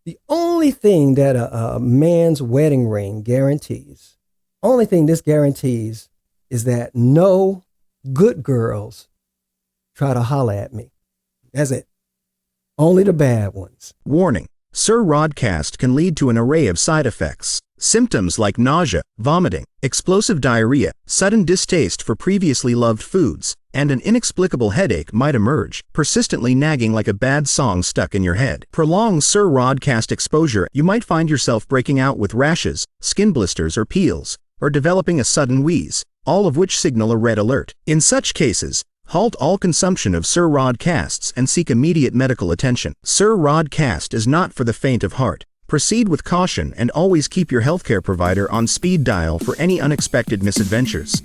The only thing that a man's wedding ring guarantees, only thing this guarantees is that no good girls try to holler at me. That's it. Only the bad ones. Warning: Sir Rodcast can lead to an array of side effects. Symptoms like nausea, vomiting, explosive diarrhea, sudden distaste for previously loved foods, and an inexplicable headache might emerge, persistently nagging like a bad song stuck in your head. Prolonged Sir Rodcast exposure, you might find yourself breaking out with rashes, skin blisters or peels, or developing a sudden wheeze, all of which signal a red alert. In such cases, halt all consumption of Sir Rodcasts and seek immediate medical attention. Sir Rodcast is not for the faint of heart. Proceed with caution and always keep your healthcare provider on speed dial for any unexpected misadventures.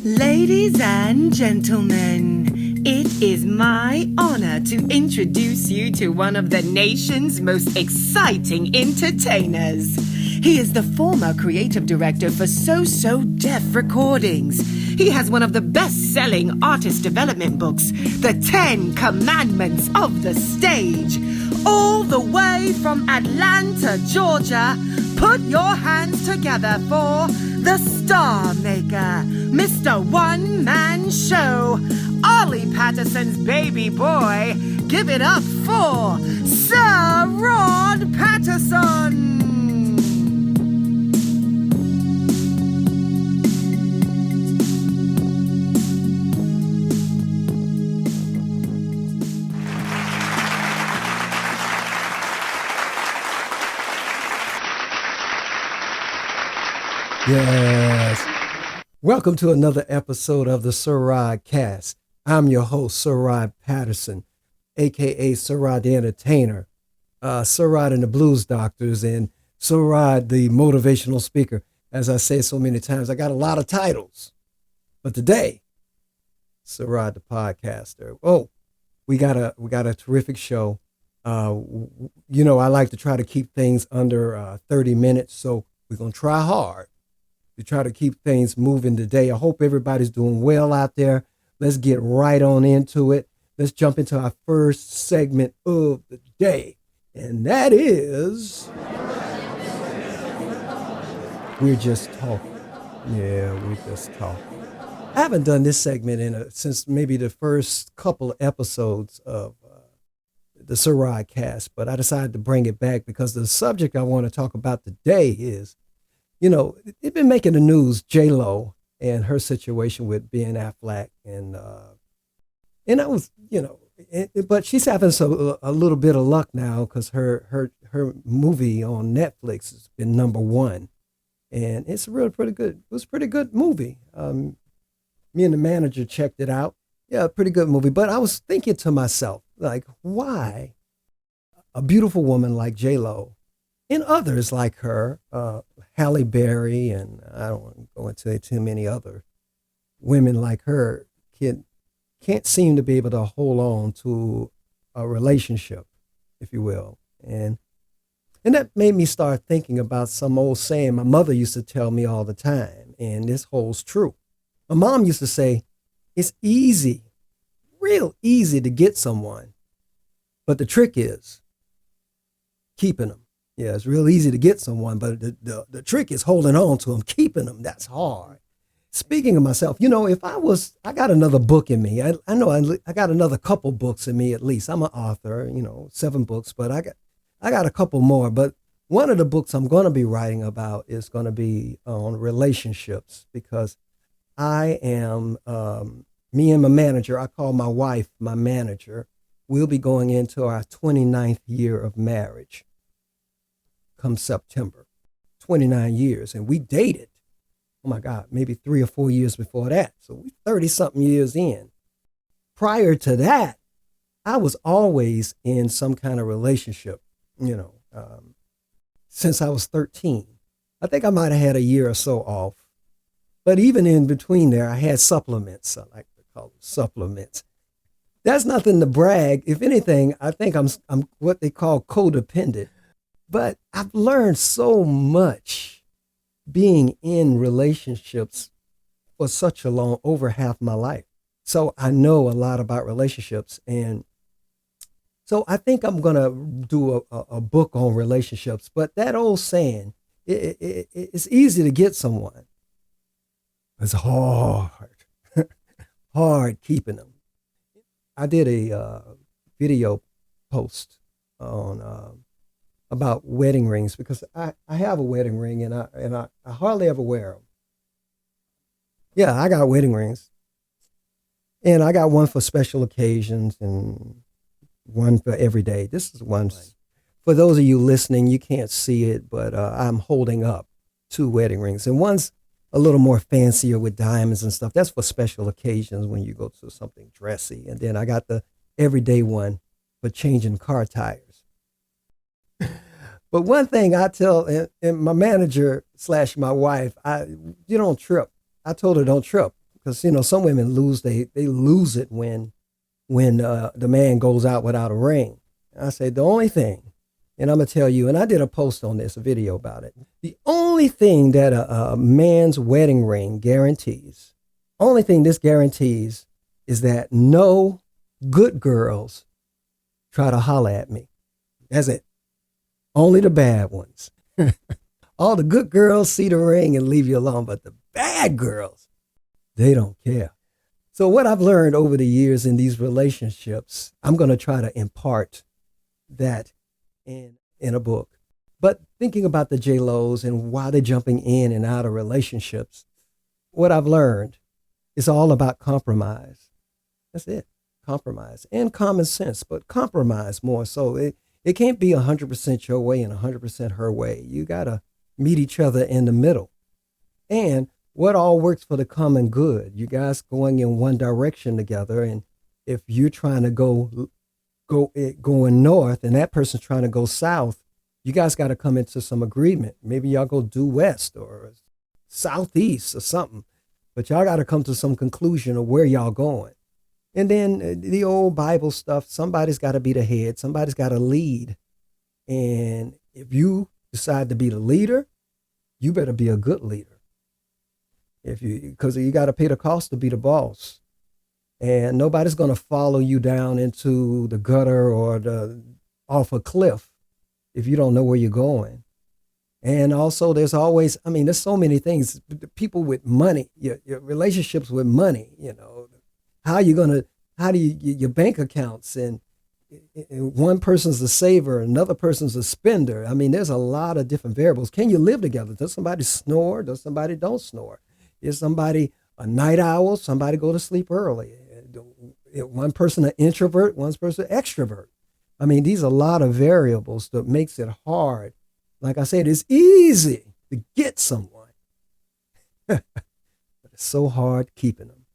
Ladies and gentlemen, it is my honor to introduce you to one of the nation's most exciting entertainers. He is the former creative director for So Deaf Recordings. He has one of the best-selling artist development books, The 10 Commandments of the Stage. All the way from Atlanta, Georgia, put your hands together for the Star Maker, Mr. One-Man Show, Ollie Patterson's baby boy. Give it up for Sir Rod Patterson. Yes. Welcome to another episode of the SirRodCast. I'm your host, Sir Rod Patterson, a.k.a. Sir Rod the Entertainer, Sir Rod and the Blues Doctors, and Sir Rod the Motivational Speaker. As I say so many times, I got a lot of titles. But today, Sir Rod the Podcaster. Oh, we got a terrific show. I like to try to keep things under 30 minutes, so we're going to try hard to try to keep things moving today. I hope everybody's doing well out there. Let's get right on into it. Let's jump into our first segment of the day. And that is... We're just talking. Yeah, we're just talking. I haven't done this segment since maybe the first couple of episodes of the SirRodCast, but I decided to bring it back because the subject I want to talk about today is, they've been making the news, J-Lo and her situation with Ben Affleck, and I was, but she's having a little bit of luck now because her movie on Netflix has been #1, and it's really pretty good. It was a pretty good movie. Me and the manager checked it out. Yeah, pretty good movie. But I was thinking to myself, like, why a beautiful woman like J-Lo and others like her, Halle Berry, and I don't want to go into too many other women like her, can't seem to be able to hold on to a relationship, if you will. And that made me start thinking about some old saying my mother used to tell me all the time, and this holds true. My mom used to say, it's easy, real easy to get someone, but the trick is keeping them. Yeah, it's real easy to get someone, but the trick is holding on to them, keeping them. That's hard. Speaking of myself, if I got another book in me. I know I got another couple books in me at least. I'm an author, 7 books, but I got a couple more. But one of the books I'm going to be writing about is going to be on relationships, because I am, me and my manager, I call my wife my manager. We'll be going into our 29th year of marriage come September. 29 years. And we dated, oh my God, maybe 3 or 4 years before that. So we 30-something years in. Prior to that, I was always in some kind of relationship, since I was 13. I think I might have had a year or so off. But even in between there, I had supplements. I like to call them supplements. That's nothing to brag. If anything, I think I'm what they call codependent. But I've learned so much being in relationships for such a over half my life. So I know a lot about relationships. And So I think I'm going to do a book on relationships. But that old saying, it's easy to get someone. It's hard, hard keeping them. I did a video post on about wedding rings because I have a wedding ring and I hardly ever wear them. Yeah, I got wedding rings. And I got one for special occasions and one for every day. This is one. For those of you listening, you can't see it, but I'm holding up 2 wedding rings. And one's a little more fancier with diamonds and stuff. That's for special occasions when you go to something dressy. And then I got the everyday one for changing car tires. But one thing I tell and my manager / my wife, you don't trip. I told her don't trip because, some women they lose it when the man goes out without a ring. I say the only thing, and I'm going to tell you, and I did a post on this, a video about it. The only thing that a man's wedding ring guarantees, only thing this guarantees is that no good girls try to holler at me. That's it. Only the bad ones. All the good girls see the ring and leave you alone, but the bad girls, they don't care. So what I've learned over the years in these relationships, I'm going to try to impart that in a book. But thinking about the J-Los and why they're jumping in and out of relationships, what I've learned is all about compromise. That's it. Compromise and common sense, but compromise more so. It can't be 100% your way and 100% her way. You got to meet each other in the middle. And what all works for the common good? You guys going in one direction together. And if you're trying to going north and that person's trying to go south, you guys got to come into some agreement. Maybe y'all go due west or southeast or something, but y'all got to come to some conclusion of where y'all going. And then the old Bible stuff, somebody's got to be the head. Somebody's got to lead. And if you decide to be the leader, you better be a good leader. Because you got to pay the cost to be the boss. And nobody's going to follow you down into the gutter or off a cliff if you don't know where you're going. And also there's always, there's so many things. People with money, your relationships with money, how do you, your bank accounts and one person's a saver, another person's a spender. There's a lot of different variables. Can you live together? Does somebody snore? Does somebody don't snore? Is somebody a night owl? Somebody go to sleep early? One person an introvert, one person an extrovert. These are a lot of variables that makes it hard. Like I said, it's easy to get someone, but it's so hard keeping them.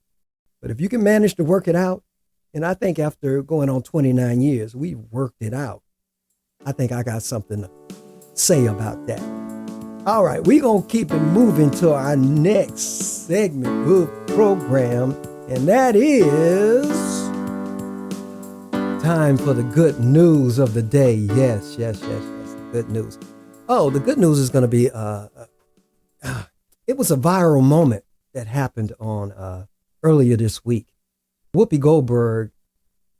But if you can manage to work it out, and I think after going on 29 years, we worked it out. I think I got something to say about that. All right, we're going to keep it moving to our next segment of the program, and that is time for the good news of the day. Yes, good news. Oh, the good news is going to be, it was a viral moment that happened on earlier this week. Whoopi Goldberg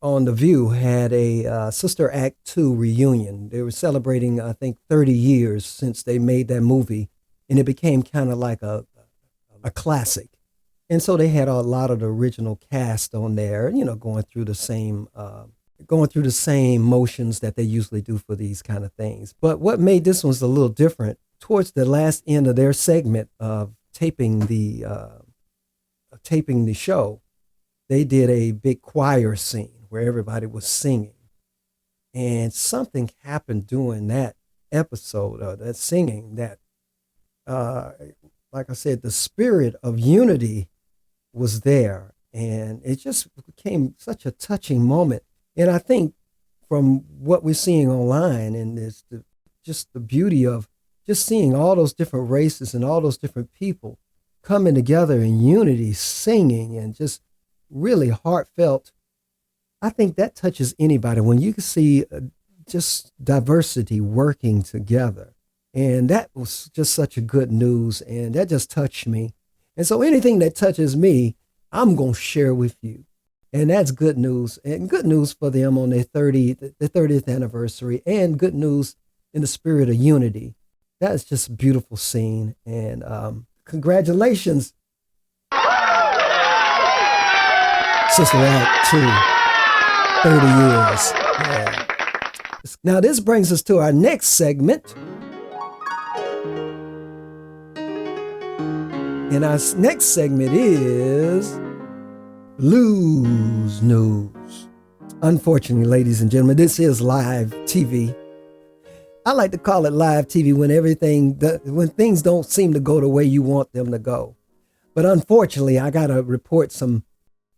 on The View had a Sister Act 2 reunion. They were celebrating, I think, 30 years since they made that movie, and it became kind of like a classic. And so they had a lot of the original cast on there, going through the same motions that they usually do for these kind of things. But what made this one a little different, towards the last end of their segment of taping the show, they did a big choir scene where everybody was singing. And something happened during that episode, that singing, that, like I said, the spirit of unity was there. And it just became such a touching moment. And I think from what we're seeing online, and it's just the beauty of just seeing all those different races and all those different people coming together in unity, singing, and just really heartfelt. I think that touches anybody when you can see just diversity working together. And that was just such a good news, and that just touched me. And so anything that touches me, I'm going to share with you. And that's good news. And good news for them on their 30th anniversary, and good news in the spirit of unity. That's just a beautiful scene. And congratulations, Sister Rod, to 30 years. Yeah. Now, this brings us to our next segment. And our next segment is Blues News. Unfortunately, ladies and gentlemen, this is live TV. I like to call it live TV when things don't seem to go the way you want them to go. But unfortunately, I got to report some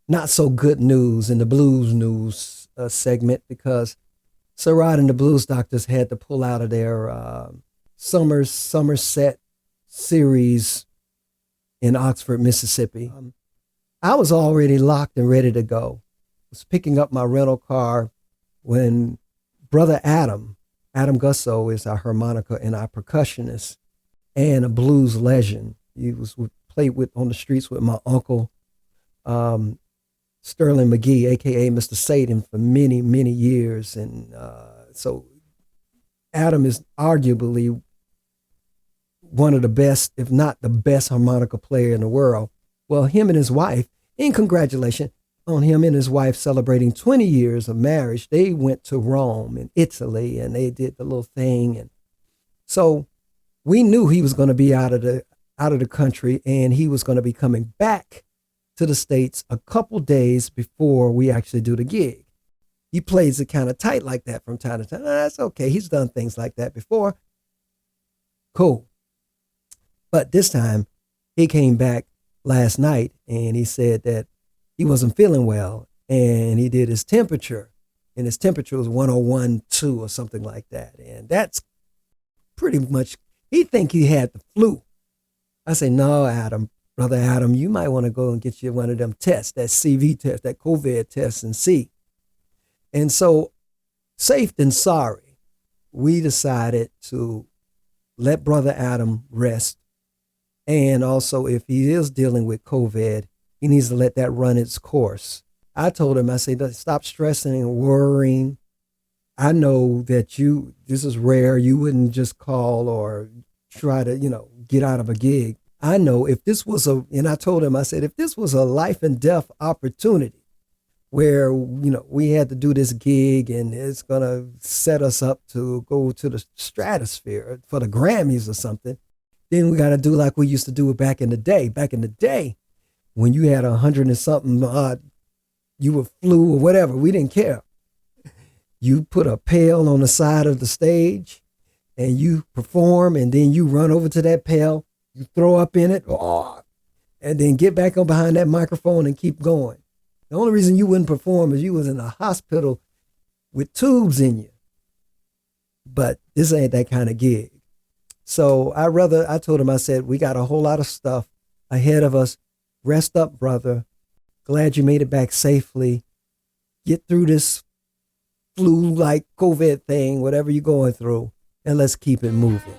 not so good news in the Blues News segment, because Sir Rod and the Blues Doctors had to pull out of their Somerset series in Oxford, Mississippi. I was already locked and ready to go. I was picking up my rental car when Brother Adam Gusso is our harmonica and our percussionist and a blues legend. He played on the streets with my uncle, Sterling McGee, a.k.a. Mr. Satan, for many, many years. And so Adam is arguably one of the best, if not the best, harmonica player in the world. Well, him and his wife, in congratulations on him and his wife celebrating 20 years of marriage, they went to Rome in Italy and they did the little thing. And so we knew he was going to be out of the country, and he was going to be coming back to the States a couple days before we actually do the gig. He plays it kind of tight like that from time to time. That's okay. He's done things like that before. Cool. But this time he came back last night and he said that he wasn't feeling well, and he did his temperature, and his temperature was 101.2 or something like that. And that's pretty much, he think he had the flu. I say, no, Brother Adam, you might want to go and get you one of them tests, that CV test, that COVID test, and see. And so, safe than sorry, we decided to let Brother Adam rest. And also, if he is dealing with COVID, he needs to let that run its course. I told him, I said, stop stressing and worrying. I know that this is rare. You wouldn't just call or try to, get out of a gig. I know if this was and I told him, I said, if this was a life and death opportunity where, we had to do this gig and it's going to set us up to go to the stratosphere for the Grammys or something, then we got to do like we used to do it back in the day. Back in the day, when you had 100 and something, you were flu or whatever, we didn't care. You put a pail on the side of the stage and you perform, and then you run over to that pail, you throw up in it, and then get back on behind that microphone and keep going. The only reason you wouldn't perform is you was in a hospital with tubes in you. But this ain't that kind of gig. So I told him, I said, we got a whole lot of stuff ahead of us. Rest up, brother. Glad you made it back safely. Get through this flu-like COVID thing, whatever you're going through, and let's keep it moving.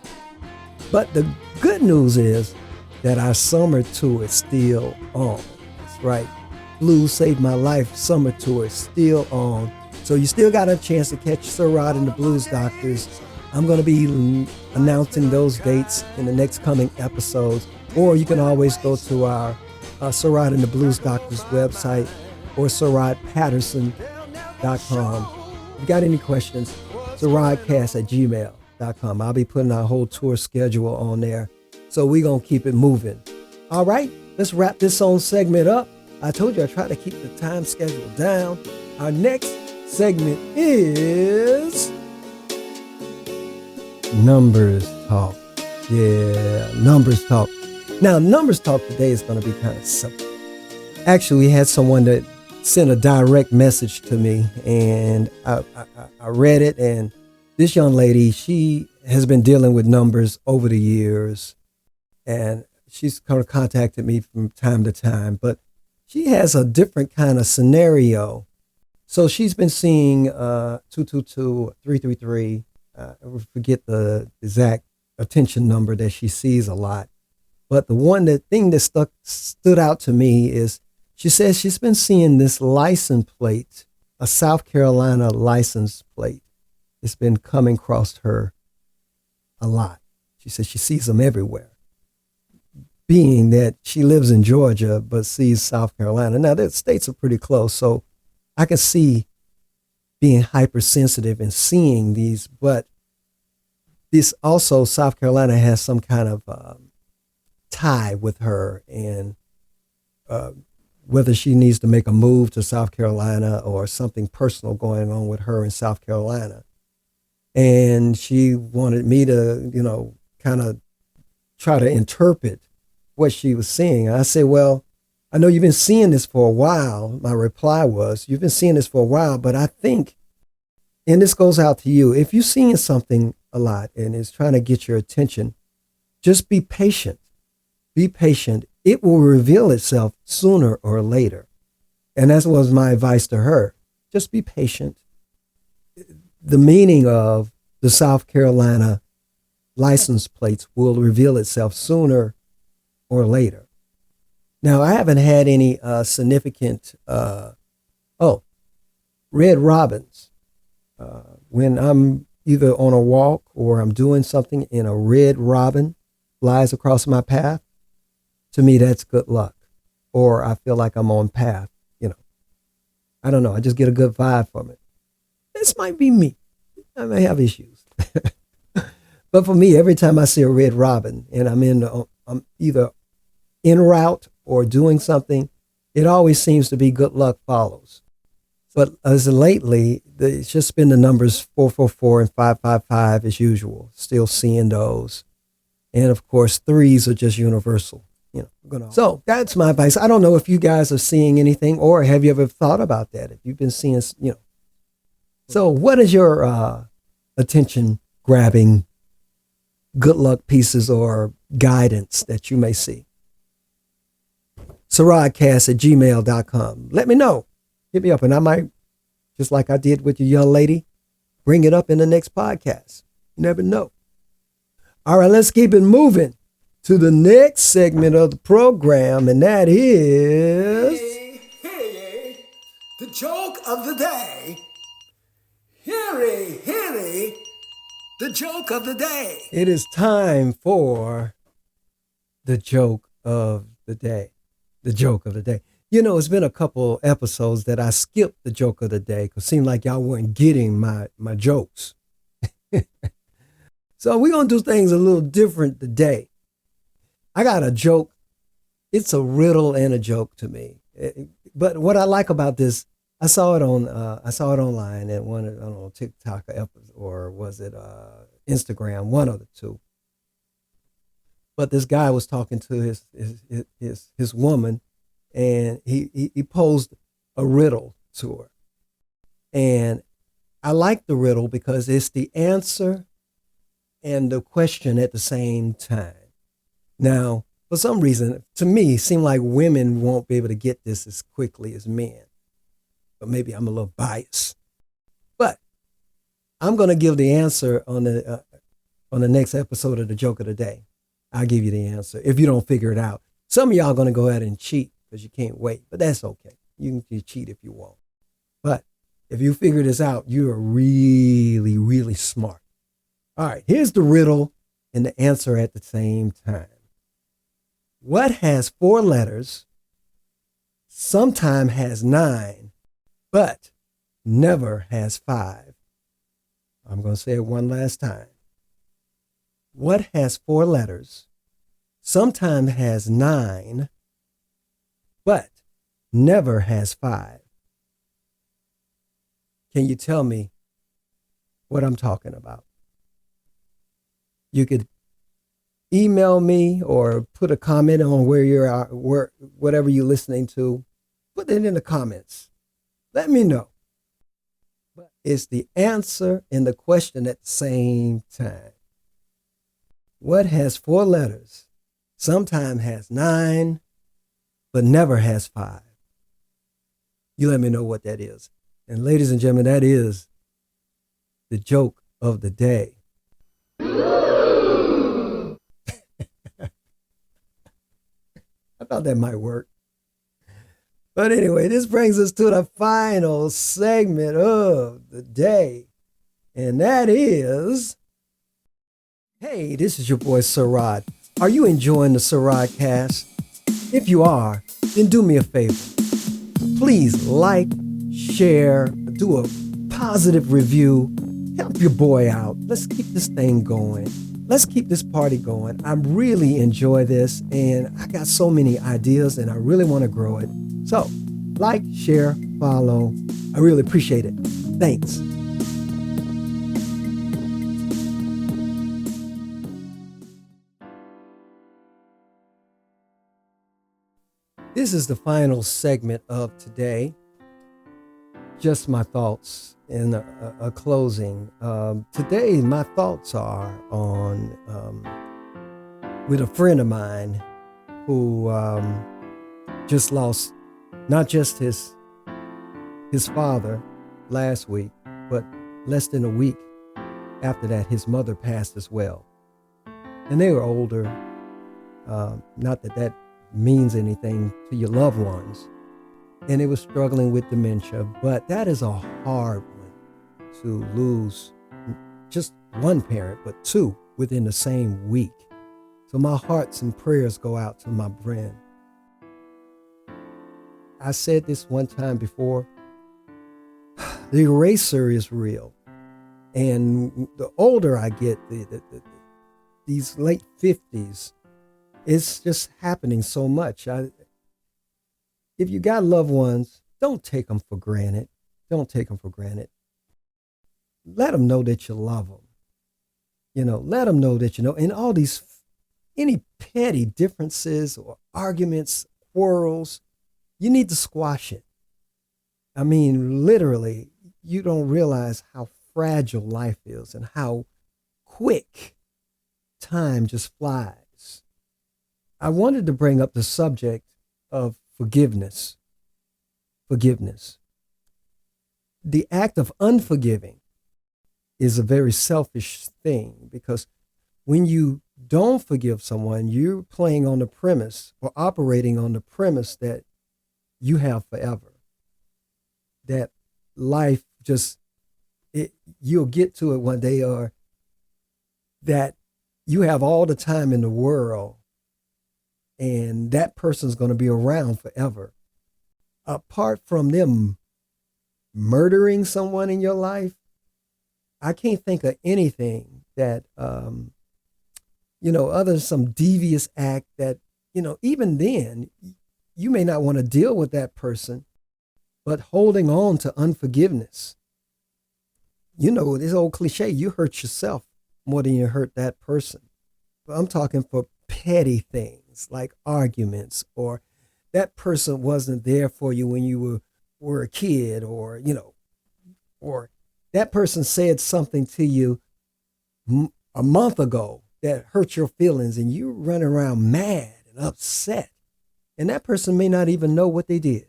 But the good news is that our summer tour is still on. That's right. Blues Saved My Life summer tour is still on. So you still got a chance to catch Sir Rod and the Blues Doctors. I'm going to be announcing those dates in the next coming episodes. Or you can always go to our Sir Rod and the Blues Doctors website, or SirRodPatterson.com. If you got any questions, SirRodcast@gmail.com. I'll be putting our whole tour schedule on there. So we're going to keep it moving. All right, let's wrap this on segment up. I told you I try to keep the time schedule down. Our next segment is Numbers Talk. Yeah, Numbers Talk. Now, Numbers Talk today is going to be kind of simple. Actually, we had someone that sent a direct message to me, and I read it, and this young lady, she has been dealing with numbers over the years, and she's kind of contacted me from time to time, but she has a different kind of scenario. So she's been seeing 222, 333, I forget the exact attention number that she sees a lot. But the thing that stood out to me is She says she's been seeing this license plate, a South Carolina license plate. It's been coming across her a lot. She says she sees them everywhere. Being that she lives in Georgia but sees South Carolina. Now, the states are pretty close, so I can see being hypersensitive and seeing these, but this also, South Carolina has some kind of tie with her, and whether she needs to make a move to South Carolina or something personal going on with her in South Carolina. And she wanted me to, kind of try to interpret what she was seeing. I said, well, I know you've been seeing this for a while. My reply was, you've been seeing this for a while, but I think, and this goes out to you, if you're seeing something a lot and it's trying to get your attention, just be patient. Be patient. It will reveal itself sooner or later. And that was my advice to her. Just be patient. The meaning of the South Carolina license plates will reveal itself sooner or later. Now, I haven't had any significant, red robins. When I'm either on a walk or I'm doing something and a red robin flies across my path, to me, that's good luck. Or I feel like I'm on path, I don't know. I just get a good vibe from it. This might be me. I may have issues. But for me, every time I see a red robin and I'm either en route or doing something, it always seems to be good luck follows. But as of lately, it's just been the numbers 444 and 555 as usual. Still seeing those. And of course, threes are just universal. So that's my advice. I don't know if you guys are seeing anything, or have you ever thought about that? If you've been seeing, So what is your attention grabbing good luck pieces or guidance that you may see? SirRodcast@gmail.com. Let me know. Hit me up, and I might, just like I did with your young lady, bring it up in the next podcast. You never know. All right, let's keep it moving to the next segment of the program, and that is... Hey, the joke of the day. Hear the joke of the day. It is time for the joke of the day. The joke of the day. It's been a couple episodes that I skipped the joke of the day because it seemed like y'all weren't getting my jokes. So we're going to do things a little different today. I got a joke. It's a riddle and a joke to me. But what I like about this, I saw it online at one, I don't know, TikTok or was it Instagram, one of the two. But this guy was talking to his woman, and he posed a riddle to her. And I like the riddle because it's the answer and the question at the same time. Now, for some reason, to me, it seemed like women won't be able to get this as quickly as men. But maybe I'm a little biased. But I'm going to give the answer on the next episode of the Joke of the Day. I'll give you the answer if you don't figure it out. Some of y'all are going to go ahead and cheat because you can't wait, but that's okay. You can cheat if you want. But if you figure this out, you are really, really smart. All right, here's the riddle and the answer at the same time. What has 4 letters, sometimes has 9, but never has 5? I'm going to say it one last time. What has 4 letters, sometimes has 9, but never has 5? Can you tell me what I'm talking about? You could email me or put a comment on whatever you're listening to. Put it in the comments. Let me know. But it's the answer and the question at the same time. What has 4 letters, sometimes has 9, but never has 5? You let me know what that is. And ladies and gentlemen, that is the joke of the day. I thought that might work. But anyway, this brings us to the final segment of the day. And that is, hey, this is your boy Sir Rod. Are you enjoying the SirRodcast? If you are, then do me a favor. Please like, share, do a positive review. Help your boy out. Let's keep this thing going. Let's keep this party going. I really enjoy this, and I got so many ideas, and I really want to grow it. So, like, share, follow. I really appreciate it. Thanks. This is the final segment of today. Just my thoughts in a closing. Today, my thoughts are on with a friend of mine who just lost not just his father last week, but less than a week after that, his mother passed as well. And they were older. Not that means anything to your loved ones. And they were struggling with dementia, but that is a hard one to lose just one parent, but two within the same week. So my hearts and prayers go out to my friend. I said this one time before, the eraser is real. And the older I get, these late 50s, it's just happening so much. If you got loved ones, don't take them for granted. Don't take them for granted. Let them know that you love them. Let them know that and all these, any petty differences or arguments, quarrels, you need to squash it. I mean, literally, you don't realize how fragile life is and how quick time just flies. I wanted to bring up the subject of forgiveness. Forgiveness. The act of unforgiving is a very selfish thing, because when you don't forgive someone, you're playing on the premise or operating on the premise that you have forever. That life you'll get to it one day, or that you have all the time in the world and that person's going to be around forever. Apart from them murdering someone in your life, I can't think of anything that, other than some devious act that, even then, you may not want to deal with that person, but holding on to unforgiveness. This old cliche, you hurt yourself more than you hurt that person. But I'm talking for petty things like arguments, or that person wasn't there for you when you were a kid, or that person said something to you a month ago that hurt your feelings, and you run around mad and upset. And that person may not even know what they did.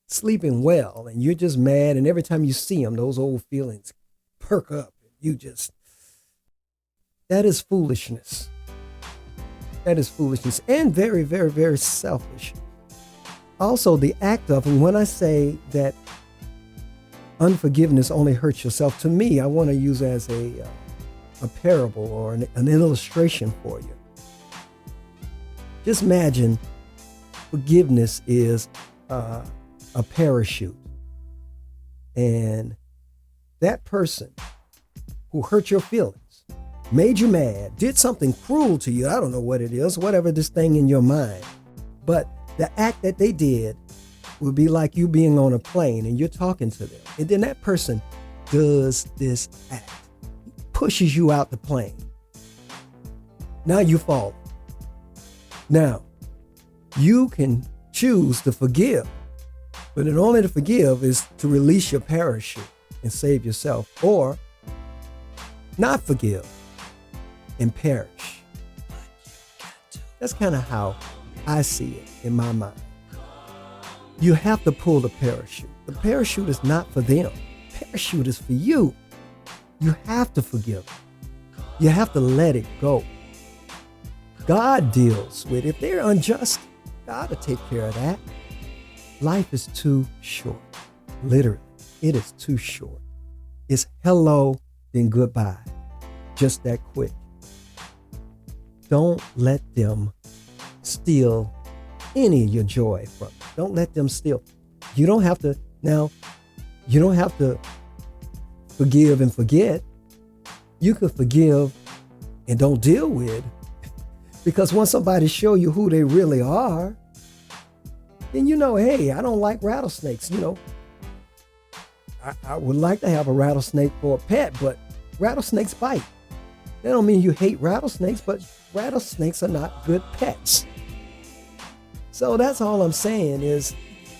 Sleeping well, and you're just mad, and every time you see them, those old feelings perk up. That is foolishness. That is foolishness, and very, very, very selfish. Also, the act of, and when I say that unforgiveness only hurts yourself, to me, I want to use as a parable or an illustration for you. Just imagine forgiveness is a parachute, and that person who hurt your feelings, made you mad, did something cruel to you, I don't know what it is, whatever this thing in your mind, but the act that they did would be like you being on a plane and you're talking to them, and then that person does this act, pushes you out the plane. Now you fall. Now, you can choose to forgive, but in order to forgive is to release your parachute and save yourself, or not forgive and perish. That's kind of how I see it in my mind. You have to pull the parachute. The parachute is not for them. The parachute is for you. You have to forgive. You have to let it go. God deals with, if they're unjust, God will take care of that. Life is too short. Literally, it is too short. It's hello, then goodbye. Just that quick. Don't let them steal any of your joy from you. Don't let them steal. You don't have to forgive and forget. You could forgive and don't deal with. Because once somebody show you who they really are, then hey, I don't like rattlesnakes. I would like to have a rattlesnake for a pet, but rattlesnakes bite. That don't mean you hate rattlesnakes, but rattlesnakes are not good pets. So that's all I'm saying is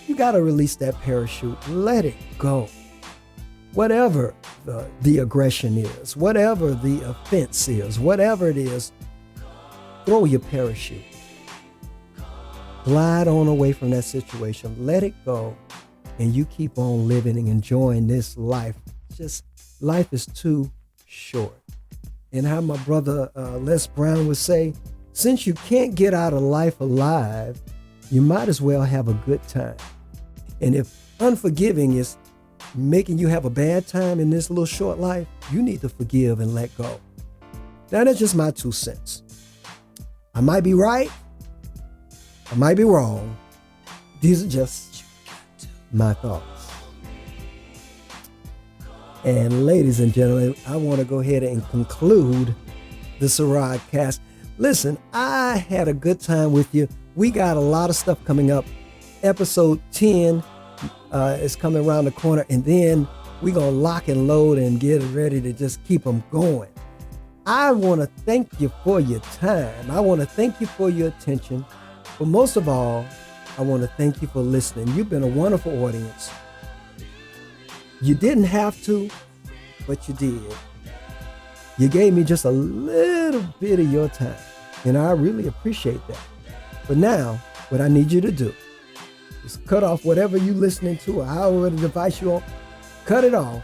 you got to release that parachute. Let it go. Whatever the aggression is, whatever the offense is, whatever it is, throw your parachute. Glide on away from that situation. Let it go. And you keep on living and enjoying this life. Just life is too short. And how my brother Les Brown would say, since you can't get out of life alive, you might as well have a good time. And if unforgiving is making you have a bad time in this little short life, you need to forgive and let go. Now, that's just my 2 cents. I might be right. I might be wrong. These are just my thoughts. And ladies and gentlemen, I want to go ahead and conclude the SirRodcast. Listen, I had a good time with you. We got a lot of stuff coming up. Episode 10 is coming around the corner, and then we're going to lock and load and get ready to just keep them going. I want to thank you for your time. I want to thank you for your attention. But most of all, I want to thank you for listening. You've been a wonderful audience. You didn't have to, but you did. You gave me just a little bit of your time, and I really appreciate that. But now, what I need you to do is cut off whatever you're listening to or however the device you're on. Cut it off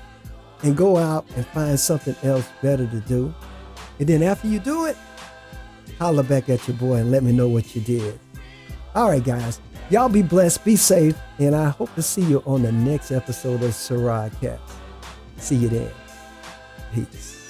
and go out and find something else better to do. And then after you do it, holler back at your boy and let me know what you did. All right, guys. Y'all be blessed, be safe, and I hope to see you on the next episode of SirRodcast. See you then. Peace.